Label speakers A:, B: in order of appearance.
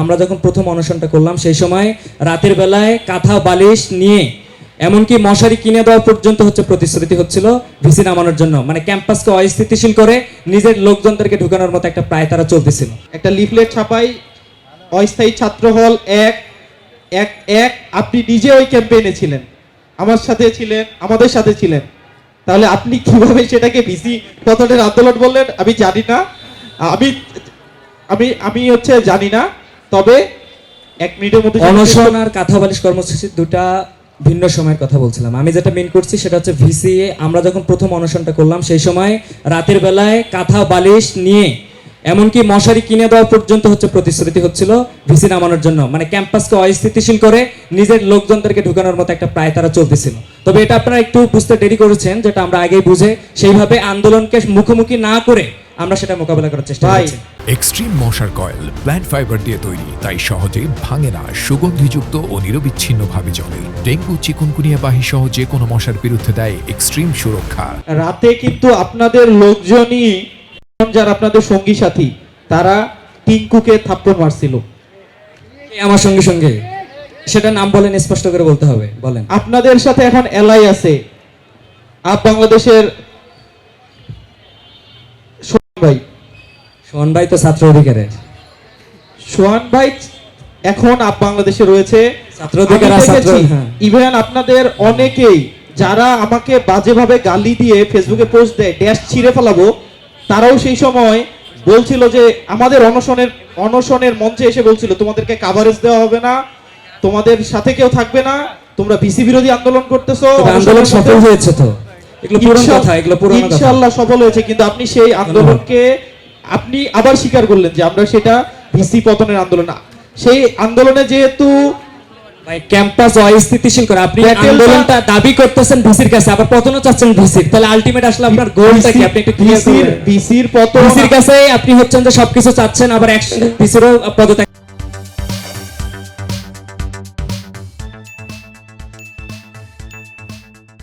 A: আমরা যখন প্রথম অনশনটা করলাম সেই সময় রাতের বেলায় কাঁথা বালিশ নিয়ে এমনকি মশারি কিনে দেওয়া পর্যন্ত হচ্ছে প্রতিশ্রুতি হচ্ছিল ভিসি নামানোর জন্য, মানে ক্যাম্পাসকে অস্থিতিশীল করে নিজের লোকজনদেরকে ঢুকানোর মতো একটা প্রায় তারা চলতেছিল।
B: একটা লিফলেট ছাপাই, অস্থায়ী ছাত্র হল এক এক এক, আপনি নিজে ওই ক্যাম্পেইনে ছিলেন, আমার সাথে ছিলেন, আমাদের সাথে ছিলেন। তাহলে আপনি কিভাবে সেটাকে ভিসি পতনের আন্দোলন বললেন আমি জানি না। আমি আমি আমি হচ্ছে জানি না, তবে 1 মিনিটের মধ্যে
A: অনশন আর কাঁথা বালিশ কর্মসূচি দুটা ভিন্ন সময়ের কথা বলছিলাম। আমি যেটা মিন করছি সেটা হচ্ছে ভিসিএ আমরা যখন প্রথম অনশনটা করলাম সেই সময় রাতের বেলায় কাঁথা বালিশ নিয়ে এমনকি মশারি কিনে দেওয়া পর্যন্ত হচ্ছে প্রতিশ্রুতি হচ্ছিল ভিসি নামানোর জন্য, মানে ক্যাম্পাসকে অস্থিতিশীল করে নিজের লোকজনদেরকে ঢুকানোর মতো একটা প্রায় তারা চলতেছিল। তবে এটা আপনারা একটু বুঝতে দেরি করেছেন, যেটা আমরা আগেই বুঝে সেইভাবে আন্দোলনকে মুখোমুখি না করে আমরা সেটা মোকাবেলা করার চেষ্টা করছি।
C: এক্সট্রিম মশার কয়েল প্ল্যান্ট ফাইবার দিয়ে তৈরি, তাই সহজে ভাঙে না, সুগন্ধিযুক্ত ও নিরবিচ্ছিন্নভাবে জ্বলে। ডেঙ্গু, চিকুনগুনিয়া বাহি সহ যে কোনো মশার বিরুদ্ধে দেয় এক্সট্রিম সুরক্ষা।
B: রাতে কিন্তু আপনাদের লোকজনই, যারা আপনাদের সঙ্গী সাথী, তারা টিঙ্কুকে থাপ্পড় মারছিল।
A: আমার সঙ্গে সঙ্গে সেটা নাম বলেন, স্পষ্ট করে বলতে হবে, বলেন।
B: আপনাদের সাথে এখন এলআই আছে, আপ বাংলাদেশের সোহান ভাই।
A: সোহান ভাই তো ছাত্র অধিকারের।
B: সোহান ভাই এখন আপ বাংলাদেশে রয়েছে,
A: ছাত্র অধিকার আর ছাত্র, হ্যাঁ।
B: ইভেন আপনাদের অনেকেই যারা আমাকে বাজেভাবে গালি দিয়ে ফেসবুকে পোস্ট দেয়, ড্যাশ ছিঁড়ে ফেলাবো, তারাও সেই সময় বলছিল যে আমাদের অনশনের মঞ্চে এসে বলছিল তোমাদেরকে কাভারেজ দেওয়া হবে না, তোমাদের সাথে কেউ থাকবে না, তোমরা ভিসি বিরোধী আন্দোলন করতেছো।
A: আন্দোলন সফল হয়েছে তো, এগুলো পুরনো কথা, এগুলো পুরনো কথা।
B: ইনশাআল্লাহ সফল হয়েছে, কিন্তু আপনি সেই আন্দোলনকে আপনি আবার স্বীকার করলেন যে আমরা সেটা ভিসি পতনের আন্দোলন না। সেই আন্দোলনে যেহেতু
A: ভাই ক্যাম্পাস অস্থিতিশীল করে আপনি আন্দোলনটা দাবি করতেছেন ভিসির কাছে, আবার পতনও চাচ্ছেন ভিসির, তাহলে আলটিমেট আসলে আপনার গোলটা কি? আপনি একটু ক্লিয়ার করুন।
B: ভিসির পতন,
A: ভিসির কাছে আপনি হচ্ছেন যে সবকিছু চাচ্ছেন, আবার একসাথে ভিসিরও পদত্যাগ